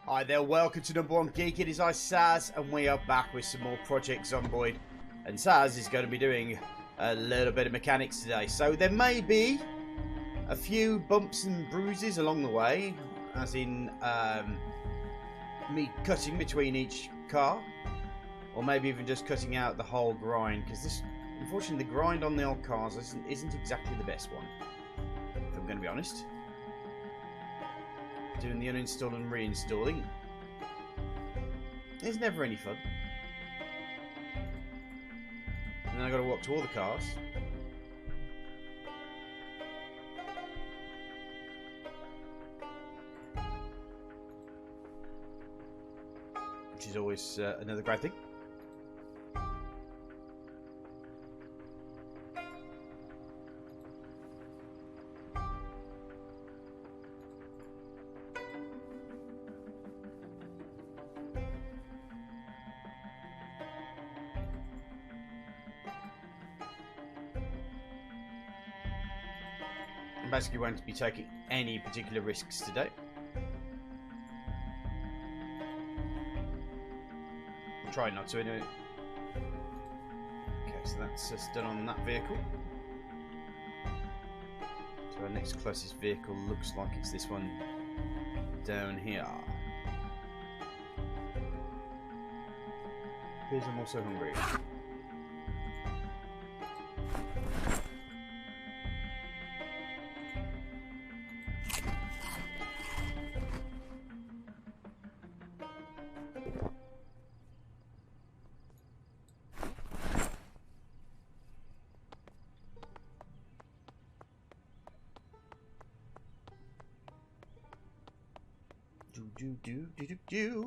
Hi there, welcome to number one Geek. It is I, Saz, and we are back with some more Project Zomboid. And Saz is going to be doing a little bit of mechanics today. So there may be a few bumps and bruises along the way, as in me cutting between each car, or maybe even just cutting out the whole grind, because this, unfortunately, the grind on the old cars isn't exactly the best one, if I'm going to be honest. Doing the uninstall and reinstalling is never any fun. And then I got to walk to all the cars. Which is always another great thing. I basically won't be taking any particular risks today. I'll try not to anyway. Okay, so that's just done on that vehicle. So our next closest vehicle looks like it's this one down here. Here's I'm also hungry.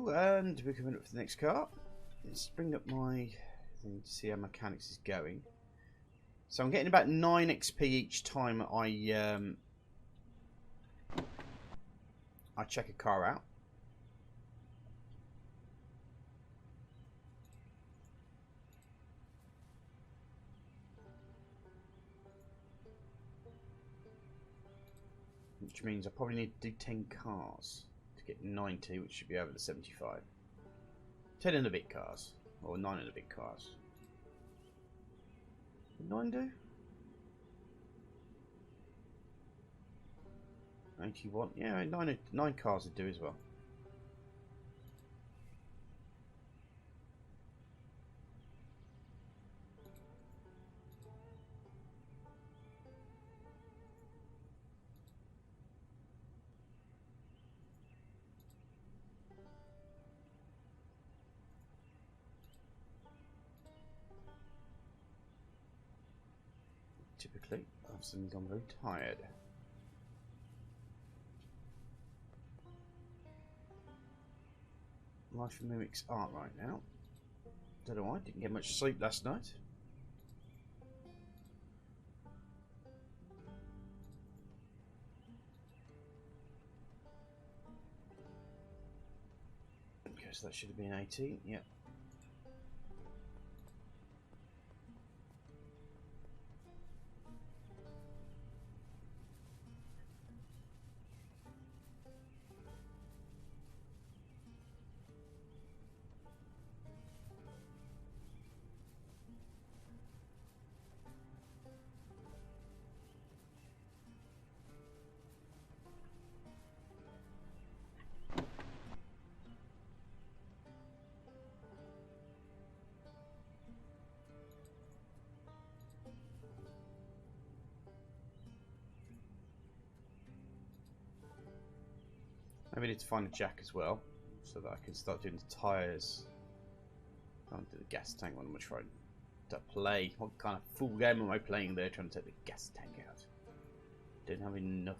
And we're coming up to the next car. Let's bring up my thing to see how mechanics is going. So I'm getting about 9 XP each time I check a car out. Which means I probably need to do 10 cars. Get 90, which should be over the 75. 10 and a bit cars, or 9 and a bit cars. Did 9 do? 81, yeah, 9 cars would do as well. Typically, I've suddenly gone very tired. Life mimics art right now. Don't know why, didn't get much sleep last night. Okay, so that should have been 18, yeah. Maybe I need to find a jack as well, so that I can start doing the tyres. Can't do the gas tank. What am I trying to play? What kind of full game am I playing there, trying to take the gas tank out? Don't have enough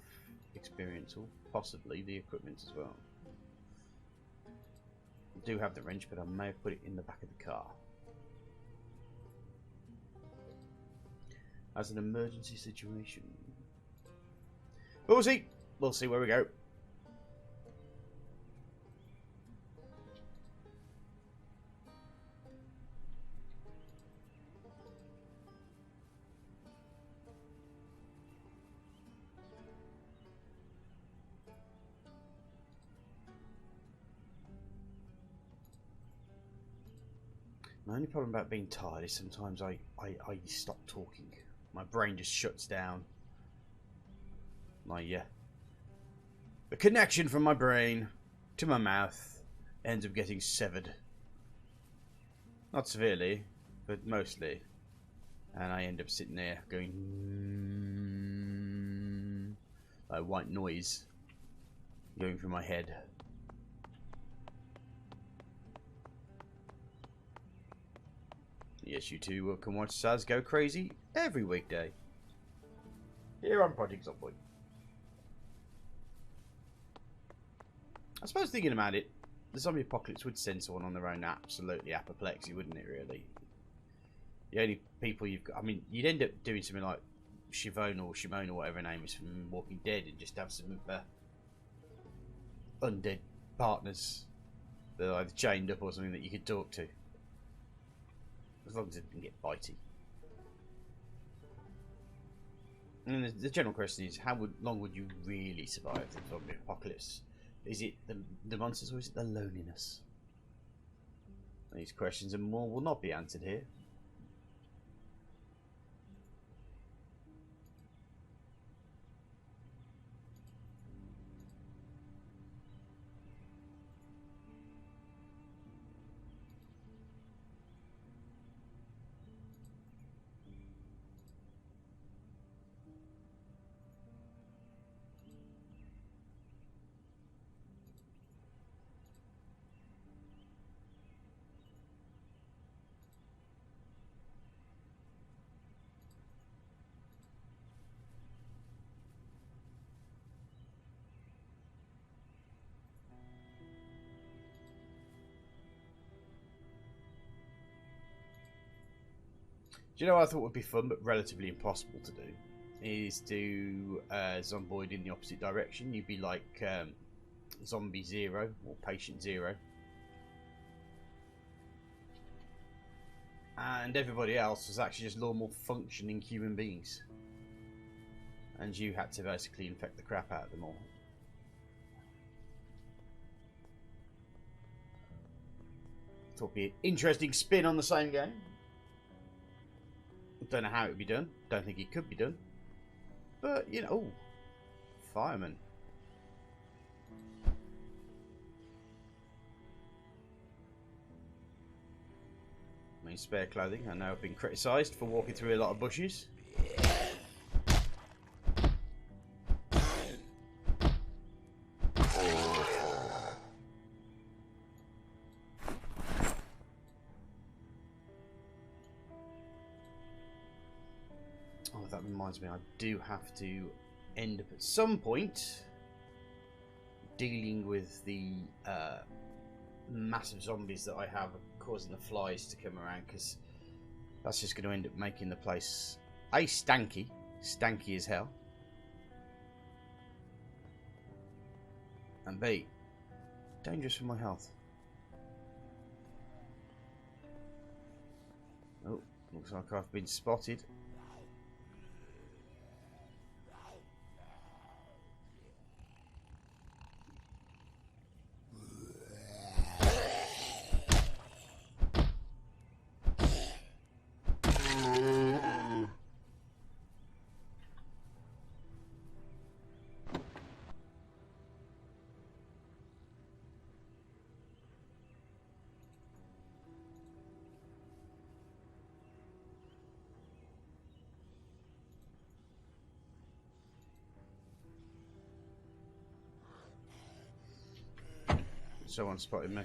experience, or possibly the equipment as well. I do have the wrench, but I may have put it in the back of the car as an emergency situation. But we'll see. We'll see where we go. My only problem about being tired is sometimes I stop talking. My brain just shuts down. The connection from my brain to my mouth ends up getting severed. Not severely, but mostly. And I end up sitting there going like white noise going through my head. Yes, you two can watch Saz go crazy every weekday here on Project Zomboid. I suppose thinking about it, the zombie apocalypse would send someone on their own absolutely apoplexy, wouldn't it, really? The only people you've got... I mean, you'd end up doing something like Shivona or Shimona, whatever her name is, from Walking Dead, and just have some undead partners that are either chained up or something that you could talk to. As long as it didn't get bitey. And the general question is, how long would you really survive the zombie apocalypse? Is it the monsters, or is it the loneliness? These questions and more will not be answered here. Do you know what I thought would be fun, but relatively impossible to do? Is do Zomboid in the opposite direction. You'd be like Zombie Zero or Patient Zero. And everybody else was actually just normal functioning human beings. And you had to basically infect the crap out of them all. Thought it'd be an interesting spin on the same game. Don't know how it would be done. Don't think it could be done. But, you know... Oh, fireman. I mean, spare clothing. I know I've been criticised for walking through a lot of bushes. That reminds me, I do have to end up at some point dealing with the massive zombies that I have causing the flies to come around, because that's just going to end up making the place A, stanky as hell, and B, dangerous for my health. Oh, looks like I've been spotted. Someone spotted me.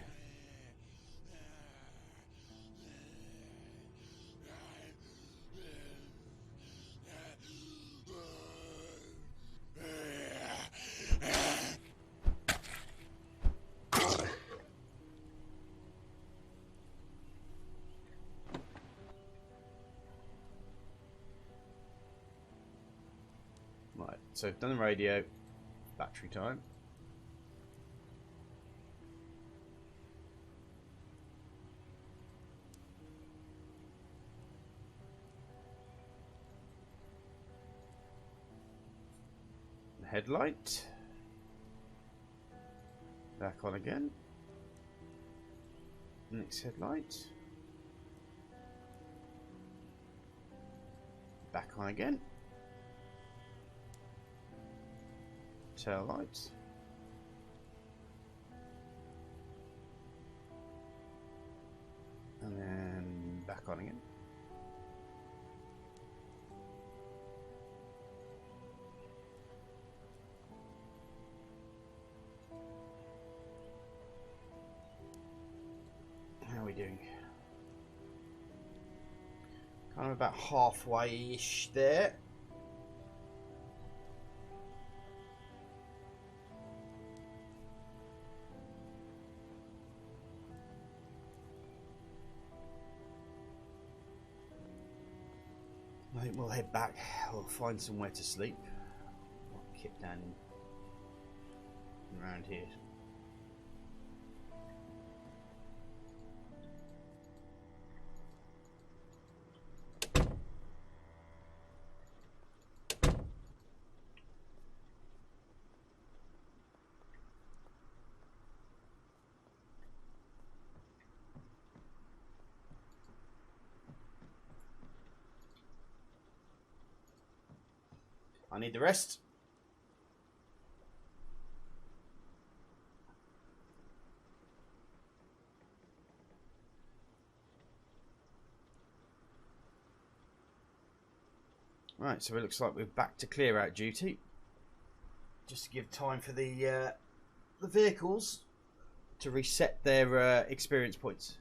Right, so done the radio. Battery time. Headlight. Back on again. Next headlight. Back on again. Tail lights. And then back on again. How are we doing? Kind of about halfway-ish there. I think we'll head back. We'll find somewhere to sleep. I'll keep down around here. I need the rest. Right, so it looks like we're back to clear out duty. Just to give time for the vehicles to reset their experience points.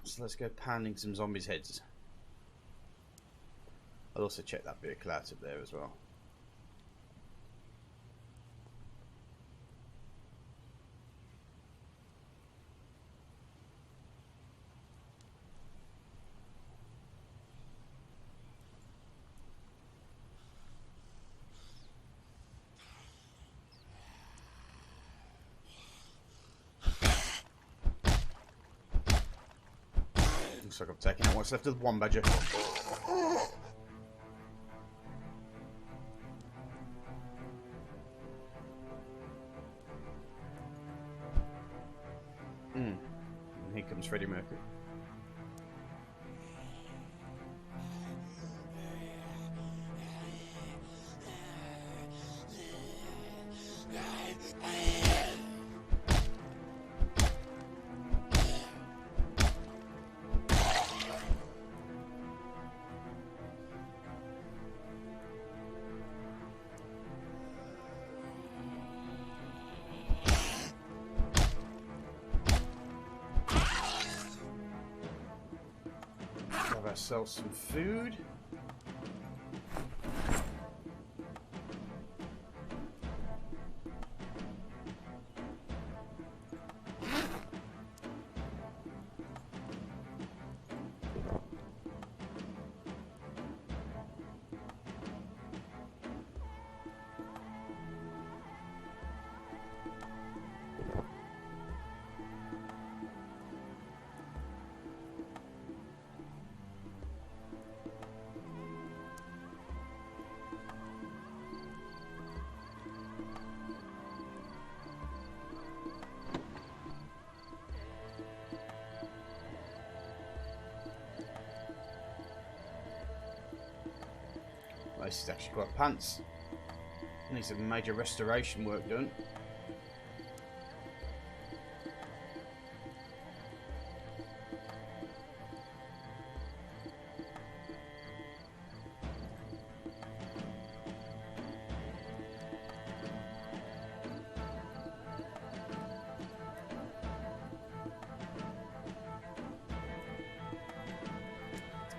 So let's go pounding some zombies' heads. I'll also check that vehicle out up there as well. Looks like I've taken out what's left of one badger. And here comes Freddie Mercury. Grab ourselves some food. This is actually quite pants. Needs some major restoration work done.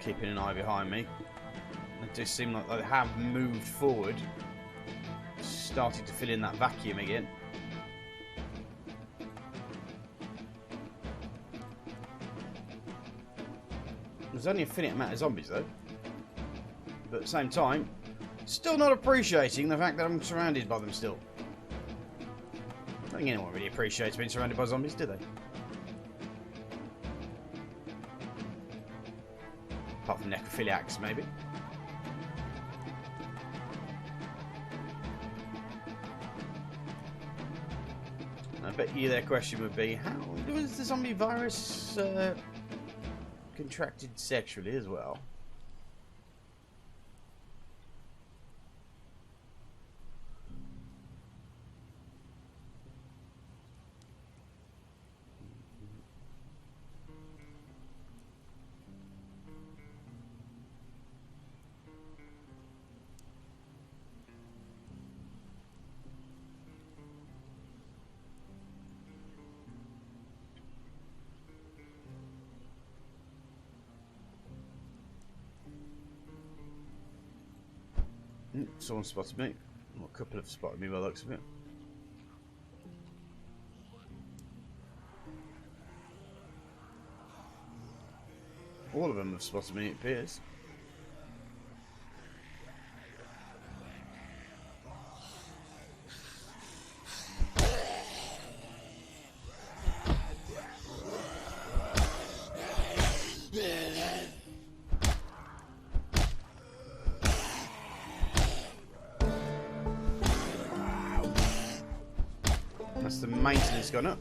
Keeping an eye behind me. It does seem like they have moved forward, starting to fill in that vacuum again. There's only a finite amount of zombies though, but at the same time, still not appreciating the fact that I'm surrounded by them still. I don't think anyone really appreciates being surrounded by zombies, do they? Apart from necrophiliacs, maybe. I bet you their question would be, how does the zombie virus contracted sexually as well. Someone spotted me. Well, a couple have spotted me by the looks of it. All of them have spotted me, it appears. That's the maintenance gone up.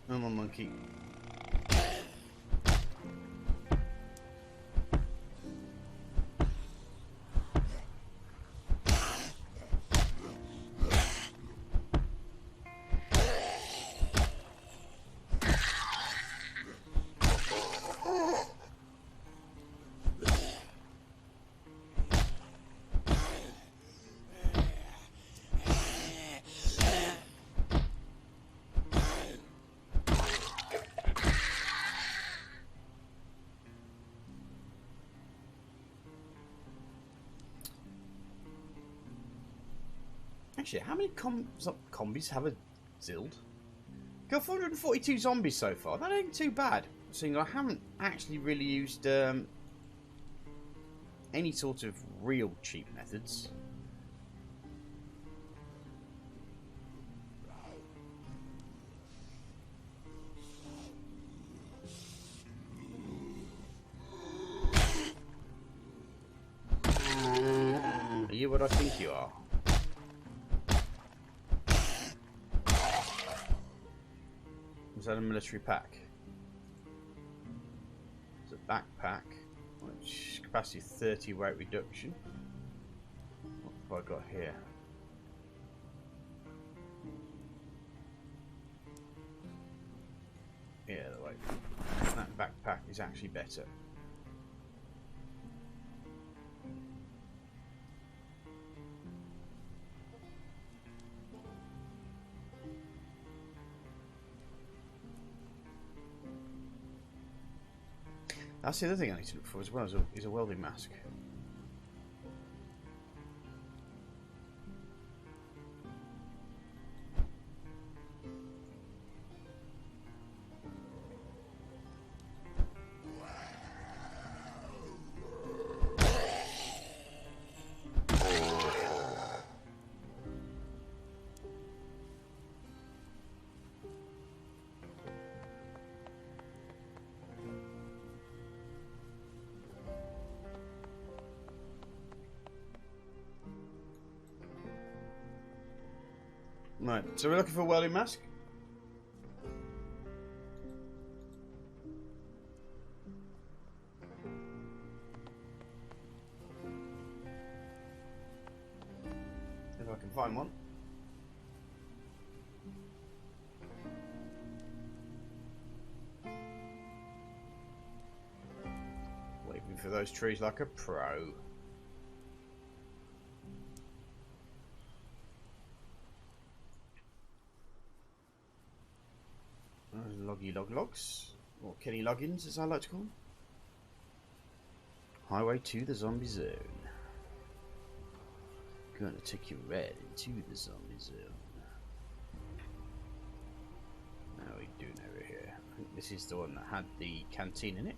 I'm a monkey. Actually, how many combies have a Zild? Got 442 zombies so far. That ain't too bad. Seeing I haven't actually really used any sort of real cheap methods. Are you what I think you are? Is that a military pack? It's a backpack, which capacity 30 weight reduction. What have I got here? Yeah, the weight. That backpack is actually better. That's the other thing I need to look for as well, is a welding mask. Right, so we're looking for a welding mask. If I can find one. Waving for those trees like a pro. Loggy log logs, or Kenny Loggins as I like to call them. Highway to the zombie zone. Gonna take you right into the zombie zone. How are we doing over here? I think this is the one that had the canteen in it.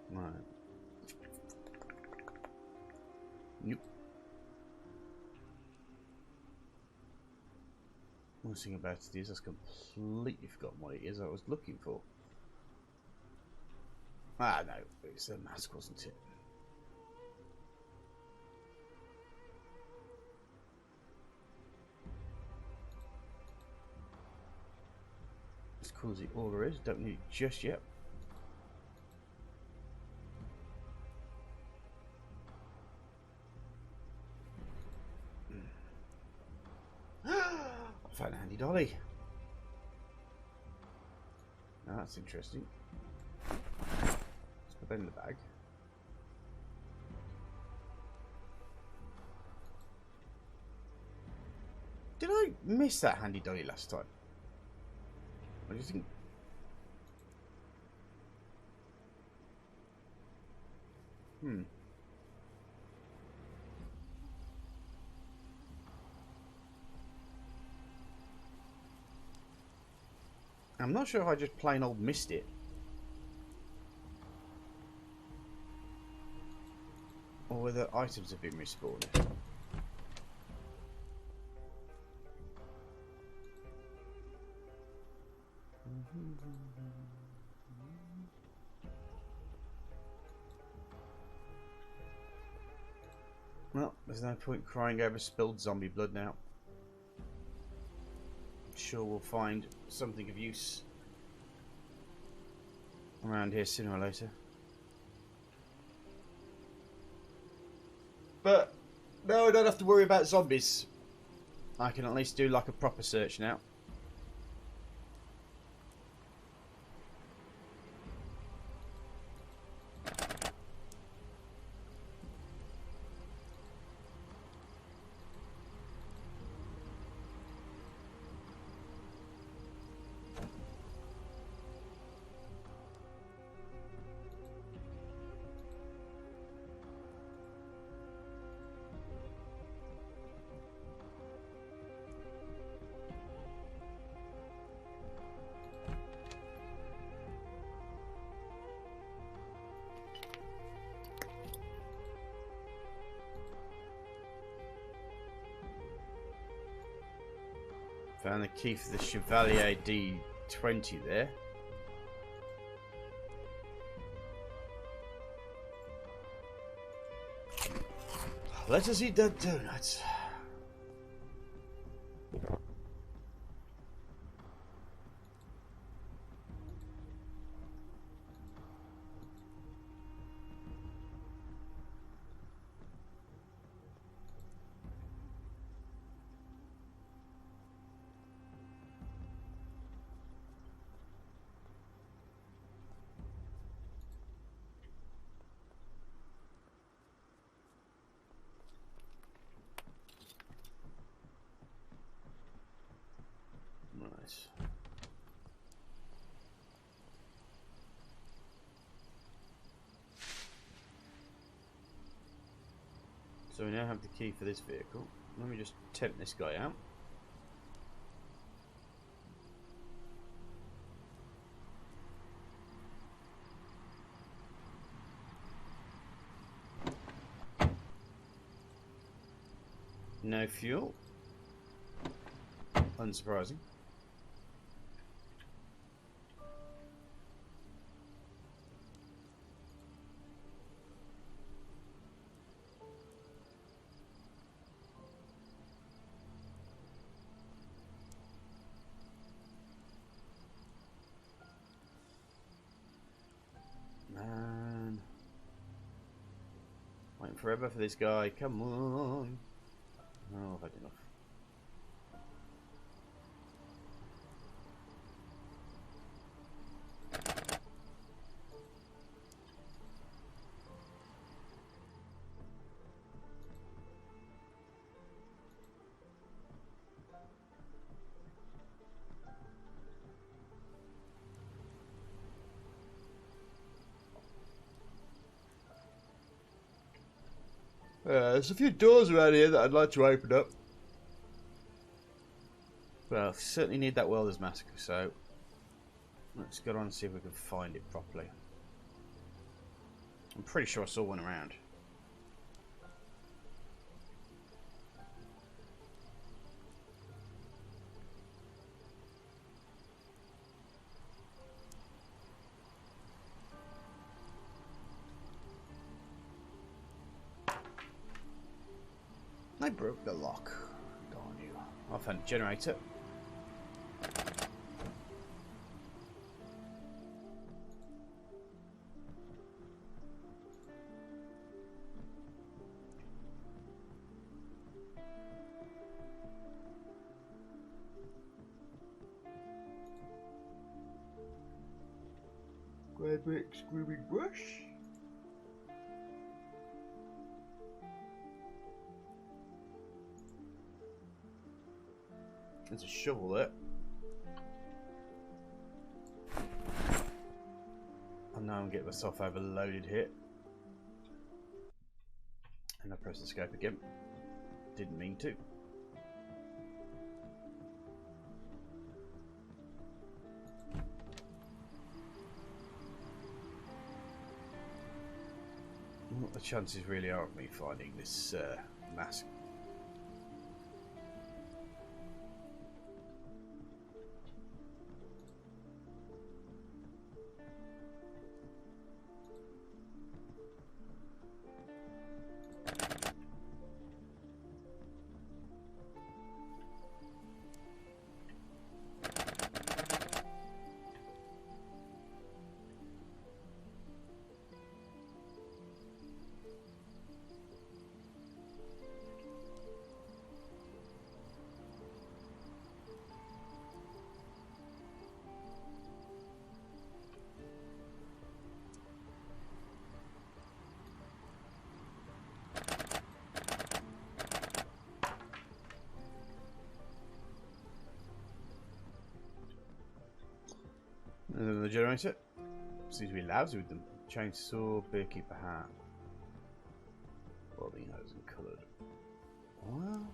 Right. Nope. One thing about it is I've completely forgotten what it is I was looking for. Ah, no, it's a mask, wasn't it? As cool as the auger is, don't need it just yet. I found a handy dolly. Now that's interesting. Let's put that in the bag. Did I miss that handy dolly last time? I just think. I'm not sure if I just plain old missed it. Or whether items have been respawned. Well, there's no point crying over spilled zombie blood now. I'm sure we'll find something of use around here sooner or later. But no, I don't have to worry about zombies. I can at least do like a proper search now. Found the key for the Chevalier D20 there. Let us eat that donut. Nice. So we now have the key for this vehicle. Let me just tempt this guy out. No fuel. Unsurprising. Man. Waiting forever for this guy. Come on. Oh, I've had enough. There's a few doors around here that I'd like to open up. Well, certainly need that welder's mask, so let's go on and see if we can find it properly. I'm pretty sure I saw one around. I broke the lock. Darn you. I found a generator. Grab my screaming brush. There's a shovel there. And now I'm getting myself overloaded here. And I press the scope again. Didn't mean to. What the chances really are of me finding this mask? And then the generator seems to be lousy with them. Chainsaw, beekeeper hat. Welding hose and coloured. Well.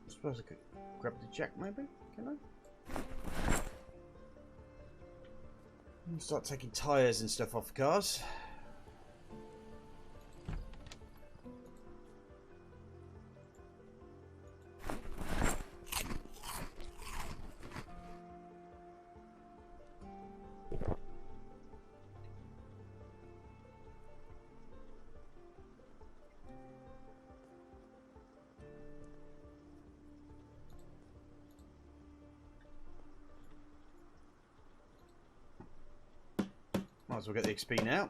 I suppose I could grab the jack maybe? Can I? And start taking tyres and stuff off cars. Might as well get the XP now.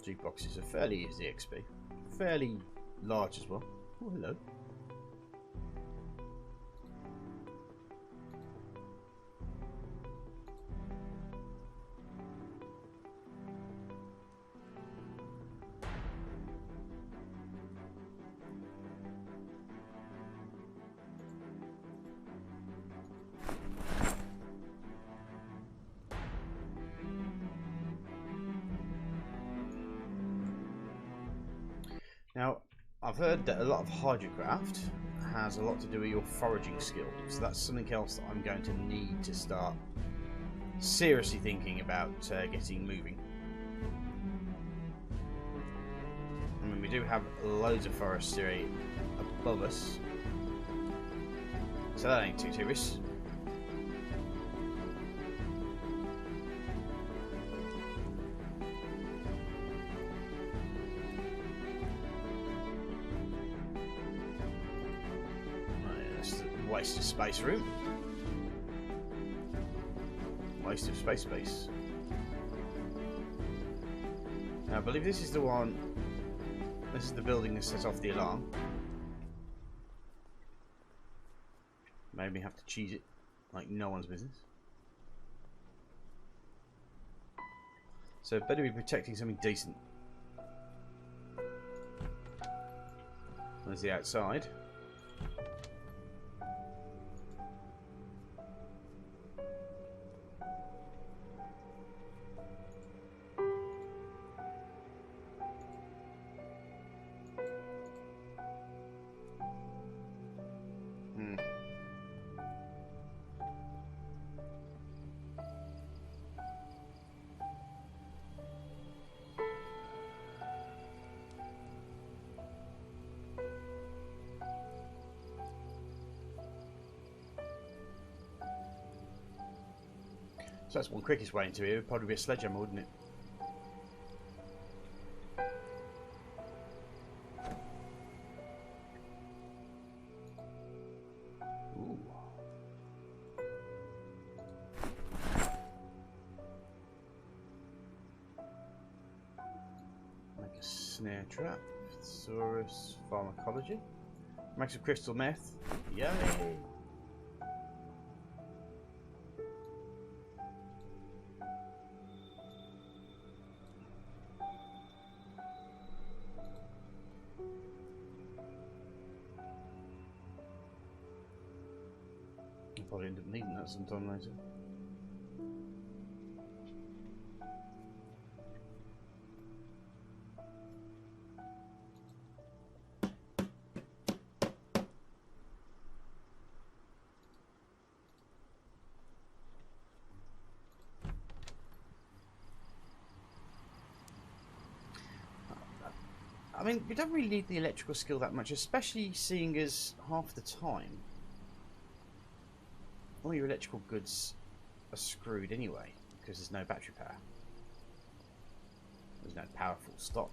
Geek boxes are fairly easy XP. Fairly large as well. Oh, hello. Now, I've heard that a lot of Hydrocraft has a lot to do with your foraging skill, so that's something else that I'm going to need to start seriously thinking about getting moving. I mean, we do have loads of forestry above us, so that ain't too serious. Waste of space room. Waste of space. Now, I believe this is the one. This is the building that sets off the alarm. Maybe have to cheese it like no one's business. So better be protecting something decent. There's the outside. So that's one quickest way into here. It'd probably be a sledgehammer, wouldn't it? Ooh. Make a snare trap. Thesaurus pharmacology. Makes a crystal meth. Yummy! Probably end up needing that sometime later. I mean, we don't really need the electrical skill that much, especially seeing as half the time all your electrical goods are screwed anyway, because there's no battery power. There's no power full stop.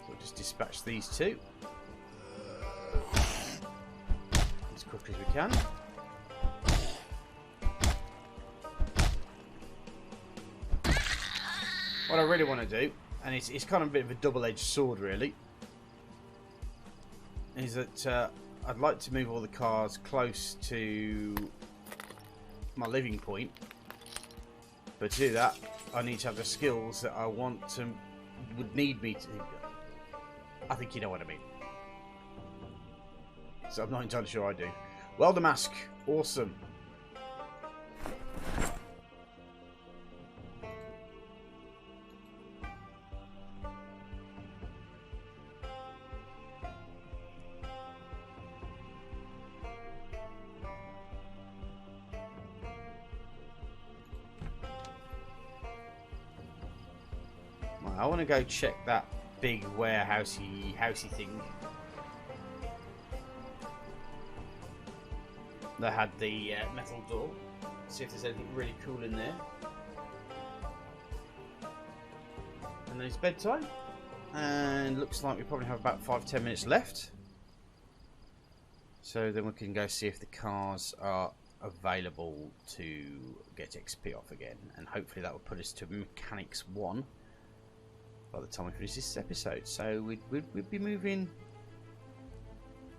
We'll just dispatch these two as quickly as we can. What I really want to do, and it's kind of a bit of a double-edged sword really, is that I'd like to move all the cars close to my living point, but to do that I need to have the skills that I want to, would need me to. I think you know what I mean. So I'm not entirely sure I do. Welder mask, awesome. Right, I want to go check that big warehousey thing that had the metal door. See if there's anything really cool in there. And then it's bedtime, and looks like we probably have about 5-10 minutes left. So then we can go see if the cars are available to get XP off again, and hopefully that will put us to Mechanics 1 by the time we finish this episode. So we'd be moving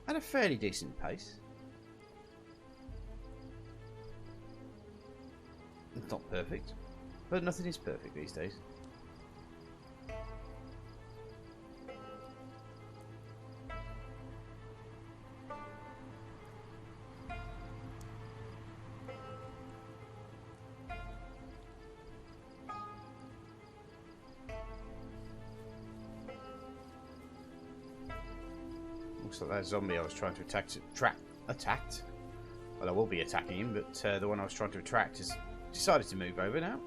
at a fairly decent pace. It's not perfect, But nothing is perfect these days. Looks like that zombie I was trying to attacked. Well, I will be attacking him, but the one I was trying to attract has decided to move over now.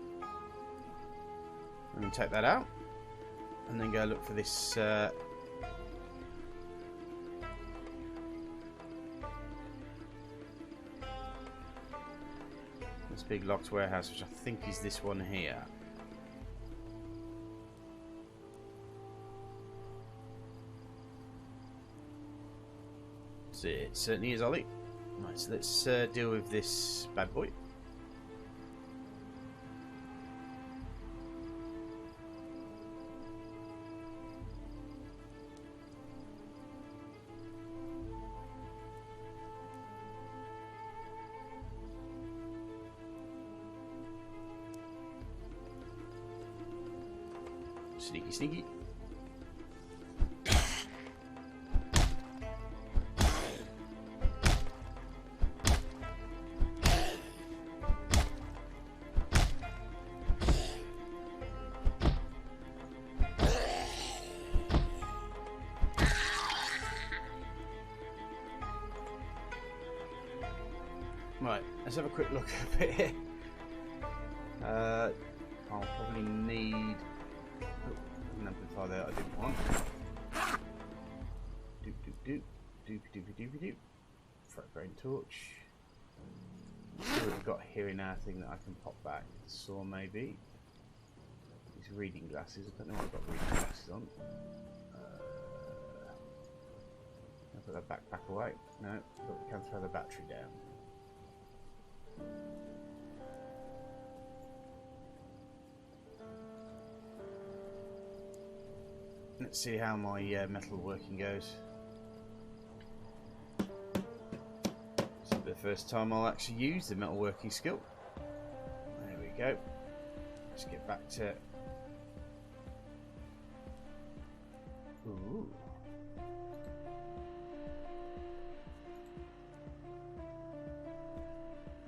I'm going to take that out, and then go look for this this big locked warehouse, which I think is this one here. It certainly is, Ollie. Right, so let's deal with this bad boy. Sneaky, sneaky. Right, let's have a quick look at it here. I'll probably need an amplifier there I didn't want. Doop doop doop. Doopy doopy doopy doop. Freight brain torch. See what we've got here in our thing that I can pop back. Saw maybe. These reading glasses. I don't know what I've got reading glasses on. I'll put that backpack away. No, but we can throw the battery down. Let's see how my metalworking goes. This will be the first time I'll actually use the metalworking skill. There we go. Let's get back to... Ooh.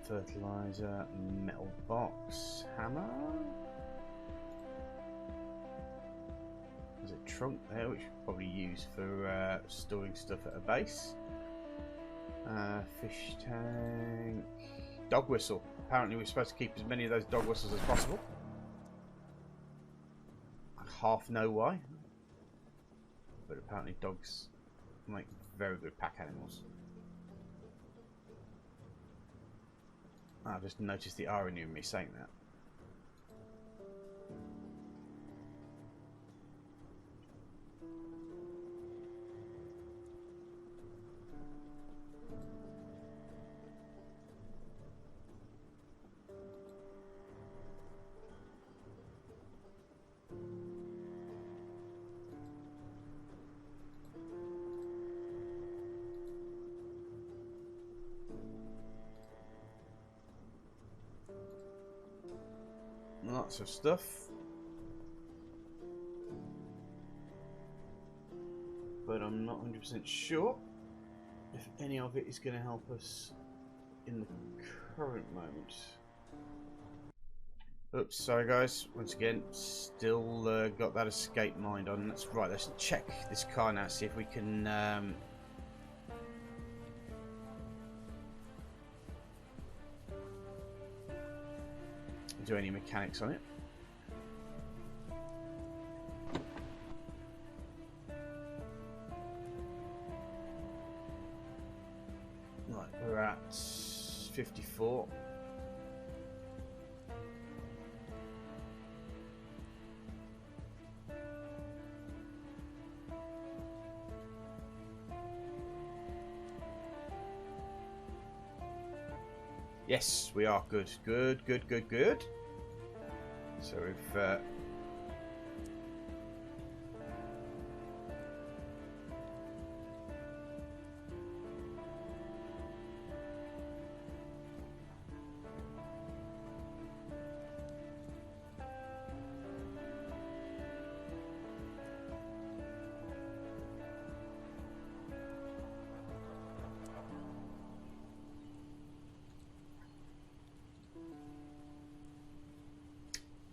Fertilizer, metal box, hammer. There's a trunk there which we'll probably use for storing stuff at a base. Fish tank, dog whistle. Apparently we're supposed to keep as many of those dog whistles as possible. I half know why, but apparently dogs make very good pack animals. I just noticed the irony of me saying that. Lots of stuff, but I'm not 100% sure if any of it is going to help us in the current moment. Oops, sorry guys, once again, still got that escape mind on. That's right, let's check this car now, see if we can do any mechanics on it. Right, we're at 54. Yes, we are good. Good, good, good, good. So we've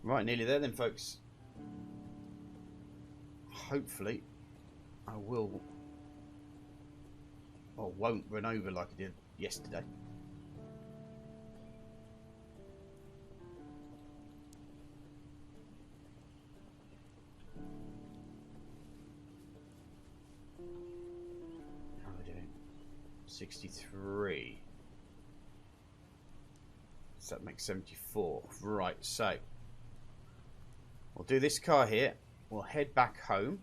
Right, nearly there then, folks. Hopefully, I will or won't run over like I did yesterday. How are we doing? 63. So that makes 74. Right, so we'll do this car here. We'll head back home.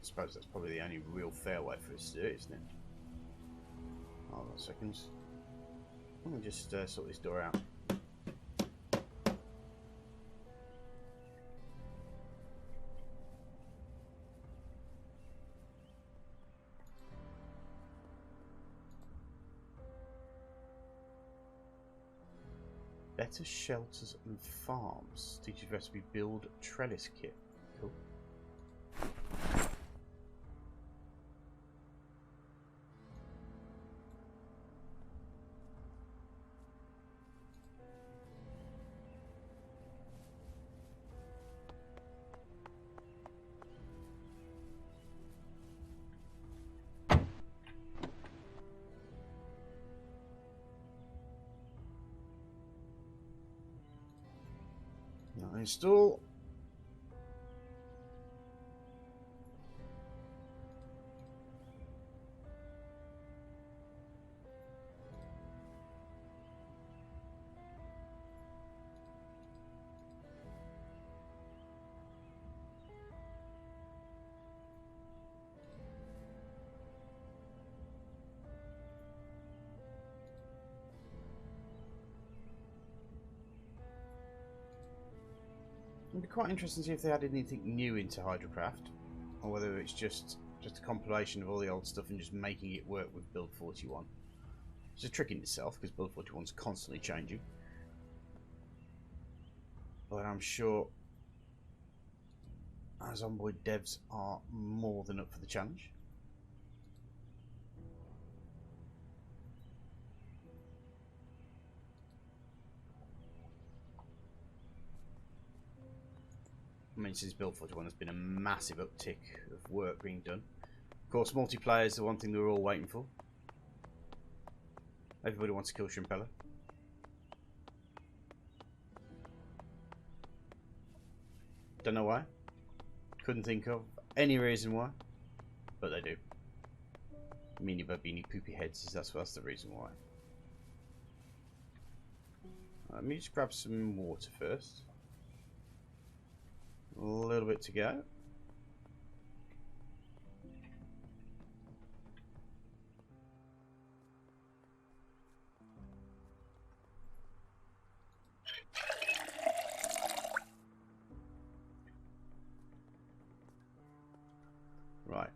I suppose that's probably the only real fair way for us to do it, isn't it? Hold on seconds. Let me just sort this door out. Better shelters and farms. Teaches recipe build trellis kit. Cool. Now install. It'd be quite interesting to see if they added anything new into Hydrocraft, or whether it's just a compilation of all the old stuff and just making it work with Build 41. It's a trick in itself because Build 41 is constantly changing, but I'm sure our Zomboid devs are more than up for the challenge. I mean, since Build 41 there's been a massive uptick of work being done. Of course, multiplayer is the one thing that we're all waiting for. Everybody wants to kill Shrimpella. Don't know why. Couldn't think of any reason why. But they do. Meanie Babini Poopy Heads, that's the reason why. Let me just grab some water first. A little bit to go. Right.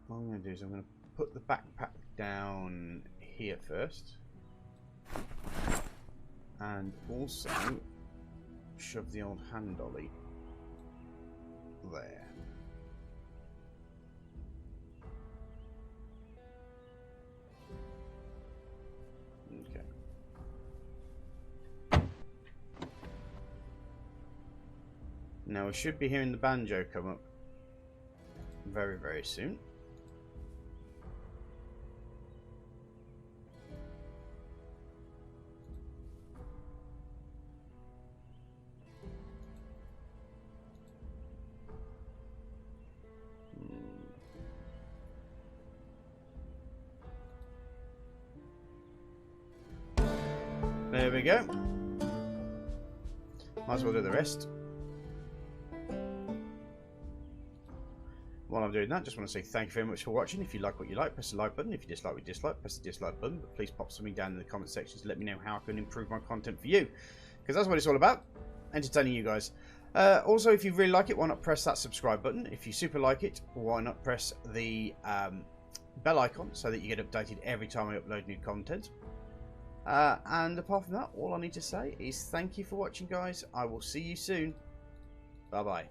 What I'm going to do is I'm going to put the backpack down here first. And also shove the old hand dolly there. Okay. Now we should be hearing the banjo come up very, very soon. There we go. Might as well do the rest. While I'm doing that, just want to say thank you very much for watching. If you like what you like, press the like button. If you dislike what you dislike, press the dislike button. But please pop something down in the comment section to let me know how I can improve my content for you. Because that's what it's all about. Entertaining you guys. Also, if you really like it, why not press that subscribe button? If you super like it, why not press the bell icon so that you get updated every time I upload new content? And apart from that, all I need to say is thank you for watching, guys. I will see you soon. Bye bye.